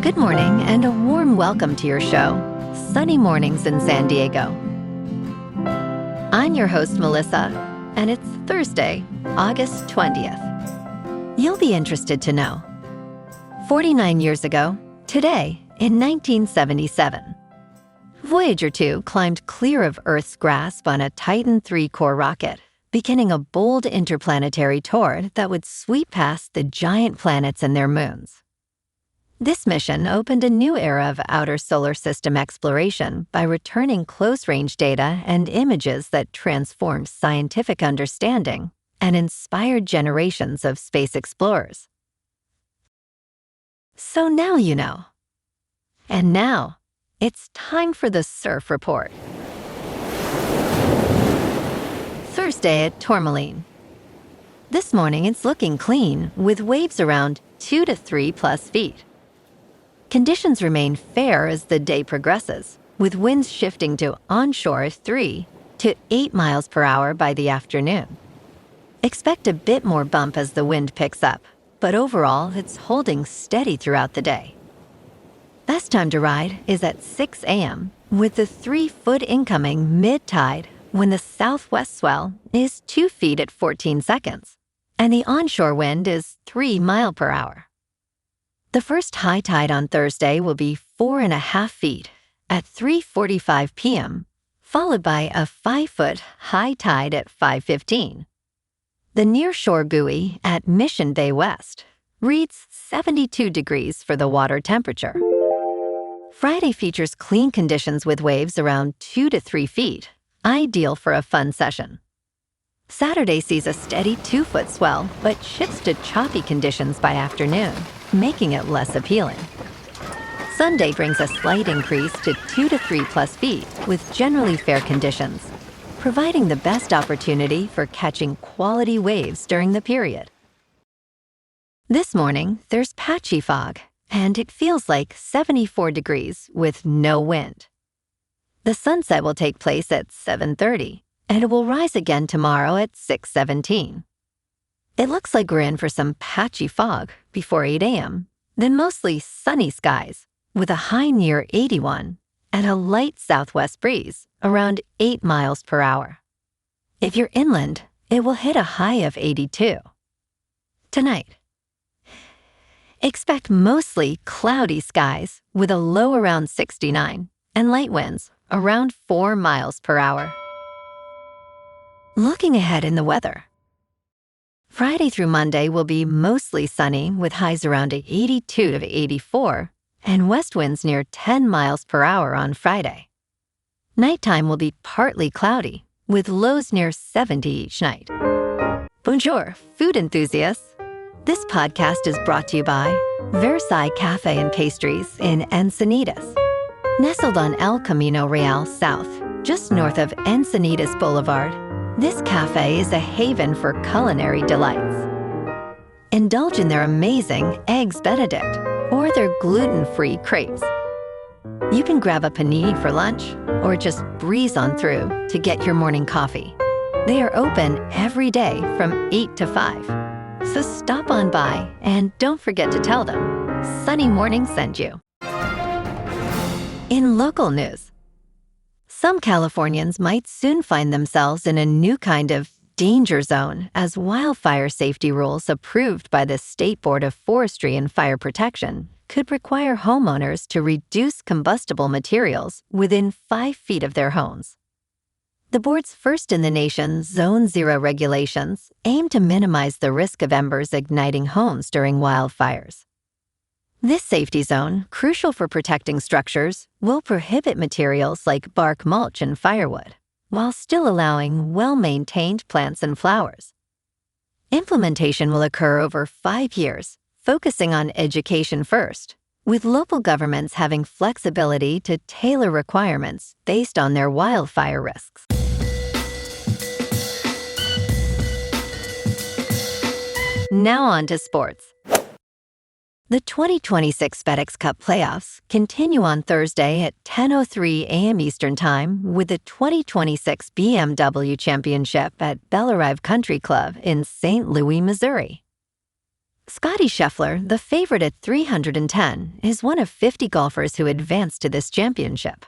Good morning and a warm welcome to your show, Sunny Mornings in San Diego. I'm your host, Melissa, and it's Thursday, August 20th. You'll be interested to know. 49 years ago, today, in 1977, Voyager 2 climbed clear of Earth's grasp on a Titan III core rocket, beginning a bold interplanetary tour that would sweep past the giant planets and their moons. This mission opened a new era of outer solar system exploration by returning close-range data and images that transformed scientific understanding and inspired generations of space explorers. So now you know. And now, it's time for the Surf Report. Thursday at Tourmaline. This morning it's looking clean, with waves around 2 to 3 plus feet. Conditions remain fair as the day progresses, with winds shifting to onshore 3 to 8 miles per hour by the afternoon. Expect a bit more bump as the wind picks up, but overall it's holding steady throughout the day. Best time to ride is at 6 a.m. with the 3-foot incoming mid-tide when the southwest swell is 2 feet at 14 seconds, and the onshore wind is 3 miles per hour. The first high tide on Thursday will be 4.5 feet at 3:45 p.m., followed by a 5-foot high tide at 5:15. The nearshore buoy at Mission Bay West reads 72 degrees for the water temperature. Friday features clean conditions with waves around 2 to 3 feet, ideal for a fun session. Saturday sees a steady 2-foot swell, but shifts to choppy conditions by afternoon, making it less appealing. Sunday brings a slight increase to 2 to 3 plus feet with generally fair conditions, providing the best opportunity for catching quality waves during the period. This morning, there's patchy fog, and it feels like 74 degrees with no wind. The sunset will take place at 7:30, and it will rise again tomorrow at 6:17. It looks like we're in for some patchy fog before 8 a.m., then mostly sunny skies with a high near 81 and a light southwest breeze around 8 miles per hour. If you're inland, it will hit a high of 82. Tonight, expect mostly cloudy skies with a low around 69 and light winds around 4 miles per hour. Looking ahead in the weather. Friday through Monday will be mostly sunny with highs around 82 to 84 and west winds near 10 miles per hour on Friday. Nighttime will be partly cloudy with lows near 70 each night. Bonjour, food enthusiasts. This podcast is brought to you by Versailles Cafe and Pastries in Encinitas. Nestled on El Camino Real South, just north of Encinitas Boulevard, this cafe is a haven for culinary delights. Indulge in their amazing Eggs Benedict or their gluten-free crepes. You can grab a panini for lunch or just breeze on through to get your morning coffee. They are open every day from 8 to 5. So stop on by and don't forget to tell them Sunny Morning sent you. In local news, some Californians might soon find themselves in a new kind of danger zone as wildfire safety rules approved by the State Board of Forestry and Fire Protection could require homeowners to reduce combustible materials within 5 feet of their homes. The board's first-in-the-nation Zone 0 regulations aim to minimize the risk of embers igniting homes during wildfires. This safety zone, crucial for protecting structures, will prohibit materials like bark mulch and firewood, while still allowing well-maintained plants and flowers. Implementation will occur over 5 years, focusing on education first, with local governments having flexibility to tailor requirements based on their wildfire risks. Now on to sports. The 2026 FedEx Cup playoffs continue on Thursday at 10:03 a.m. Eastern Time with the 2026 BMW Championship at Bellerive Country Club in St. Louis, Missouri. Scottie Scheffler, the favorite at 310, is one of 50 golfers who advanced to this championship.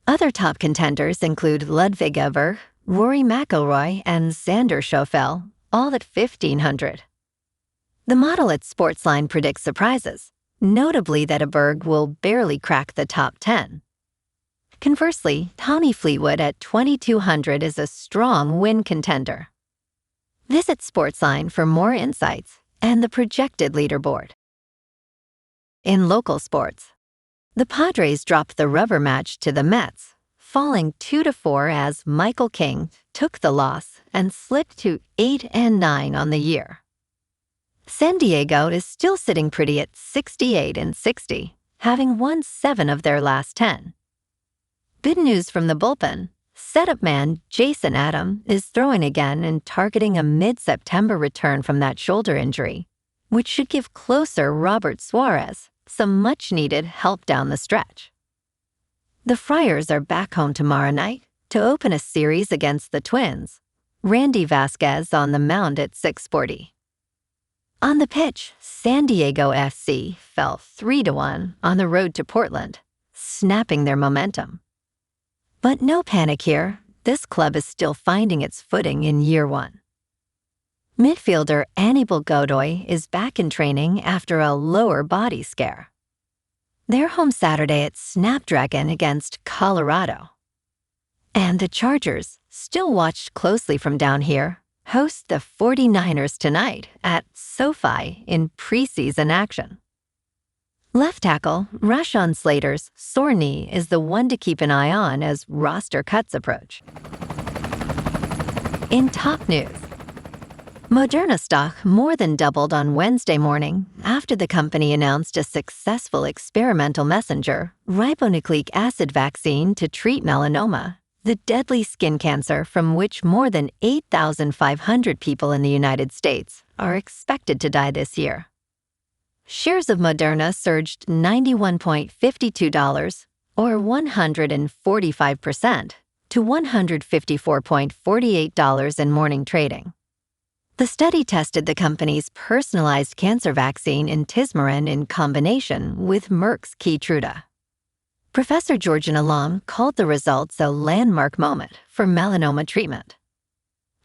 Other top contenders include Ludwig Eber, Rory McIlroy, and Xander Schauffele, all at 1,500. The model at Sportsline predicts surprises, notably that Eberg will barely crack the top 10. Conversely, Tommy Fleetwood at 2,200 is a strong win contender. Visit Sportsline for more insights and the projected leaderboard. In local sports, the Padres dropped the rubber match to the Mets, falling 2-4 as Michael King took the loss and slipped to 8-9 on the year. San Diego is still sitting pretty at 68-60, having won 7 of their last 10. Good news from the bullpen. Setup man Jason Adam is throwing again and targeting a mid-September return from that shoulder injury, which should give closer Robert Suarez some much-needed help down the stretch. The Friars are back home tomorrow night to open a series against the Twins. Randy Vasquez on the mound at 6:40. On the pitch, San Diego FC fell 3-1 on the road to Portland, snapping their momentum. But no panic here. This club is still finding its footing in year one. Midfielder Anibal Godoy is back in training after a lower body scare. They're home Saturday at Snapdragon against Colorado. And the Chargers, still watched closely from down here, host the 49ers tonight at SoFi in preseason action. Left tackle Rashawn Slater's sore knee is the one to keep an eye on as roster cuts approach. In top news, Moderna stock more than doubled on Wednesday morning after the company announced a successful experimental messenger ribonucleic acid vaccine to treat melanoma, the deadly skin cancer from which more than 8,500 people in the United States are expected to die this year. Shares of Moderna surged $91.52, or 145%, to $154.48 in morning trading. The study tested the company's personalized cancer vaccine intismeran in combination with Merck's Keytruda. Professor Georgina Long called the results a landmark moment for melanoma treatment.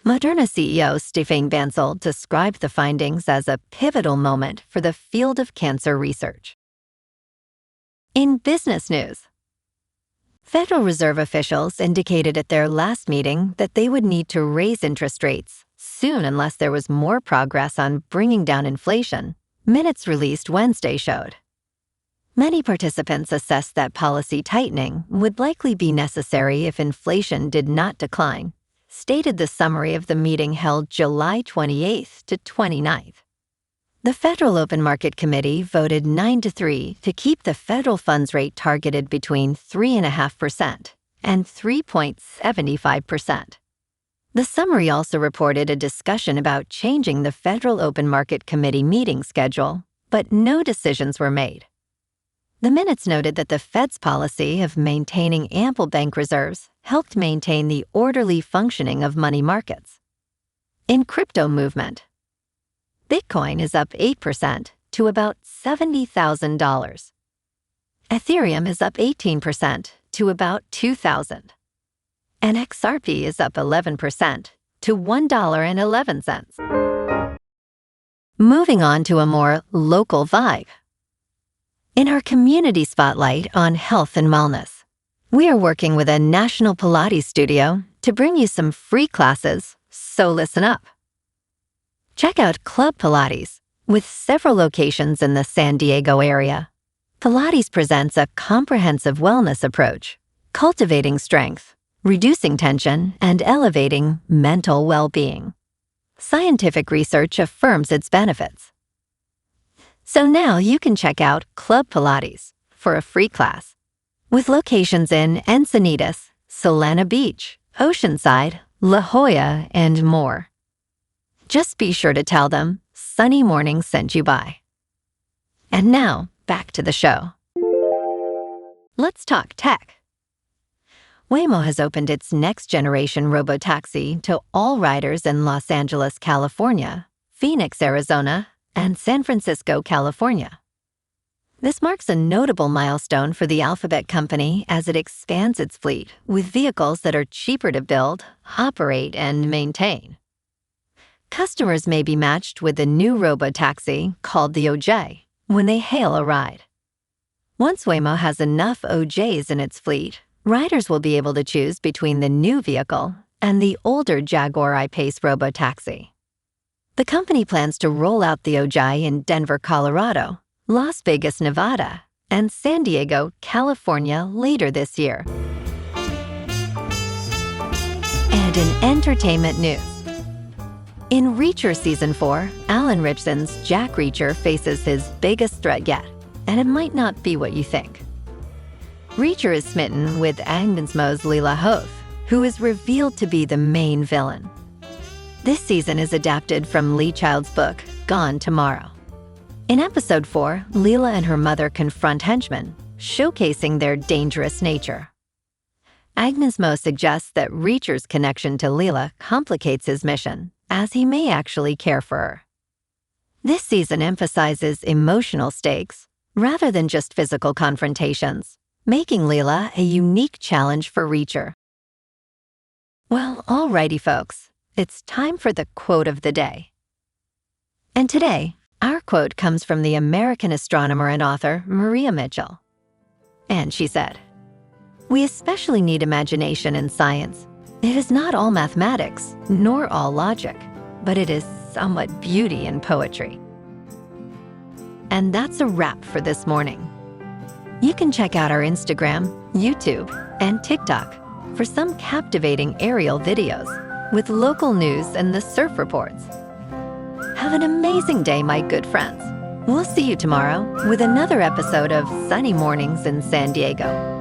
Moderna CEO Stéphane Bancel described the findings as a pivotal moment for the field of cancer research. In business news, Federal Reserve officials indicated at their last meeting that they would need to raise interest rates soon unless there was more progress on bringing down inflation, minutes released Wednesday showed. Many participants assessed that policy tightening would likely be necessary if inflation did not decline, stated the summary of the meeting held July 28th to 29th. The Federal Open Market Committee voted 9-3 to keep the federal funds rate targeted between 3.5% and 3.75%. The summary also reported a discussion about changing the Federal Open Market Committee meeting schedule, but no decisions were made. The minutes noted that the Fed's policy of maintaining ample bank reserves helped maintain the orderly functioning of money markets. In crypto movement, Bitcoin is up 8% to about $70,000. Ethereum is up 18% to about $2,000. And XRP is up 11% to $1.11. Moving on to a more local vibe. In our community spotlight on health and wellness, we are working with a national Pilates studio to bring you some free classes, so listen up. Check out Club Pilates, with several locations in the San Diego area. Pilates presents a comprehensive wellness approach, cultivating strength, reducing tension, and elevating mental well-being. Scientific research affirms its benefits. So now you can check out Club Pilates for a free class, with locations in Encinitas, Solana Beach, Oceanside, La Jolla, and more. Just be sure to tell them Sunny Morning sent you by. And now, back to the show. Let's talk tech. Waymo has opened its next-generation robotaxi to all riders in Los Angeles, California, Phoenix, Arizona, and San Francisco, California. This marks a notable milestone for the Alphabet company as it expands its fleet with vehicles that are cheaper to build, operate, and maintain. Customers may be matched with a new robotaxi called the OJ when they hail a ride. Once Waymo has enough OJs in its fleet, riders will be able to choose between the new vehicle and the older Jaguar I-Pace robotaxi. The company plans to roll out the OJ in Denver, Colorado, Las Vegas, Nevada, and San Diego, California later this year. And in entertainment news, in Reacher Season 4, Alan Ritchson's Jack Reacher faces his biggest threat yet, and it might not be what you think. Reacher is smitten with Agnes Mo's Leela Hoth, who is revealed to be the main villain. This season is adapted from Lee Child's book, Gone Tomorrow. In Episode 4, Leela and her mother confront henchmen, showcasing their dangerous nature. Agnes Mo suggests that Reacher's connection to Leela complicates his mission, as he may actually care for her. This season emphasizes emotional stakes rather than just physical confrontations, making Leela a unique challenge for Reacher. Well, alrighty folks, it's time for the quote of the day. And today, our quote comes from the American astronomer and author Maria Mitchell. And she said, "We especially need imagination in science. It is not all mathematics, nor all logic, but it is somewhat beauty in poetry." And that's a wrap for this morning. You can check out our Instagram, YouTube, and TikTok for some captivating aerial videos with local news and the surf reports. Have an amazing day, my good friends. We'll see you tomorrow with another episode of Sunny Mornings in San Diego.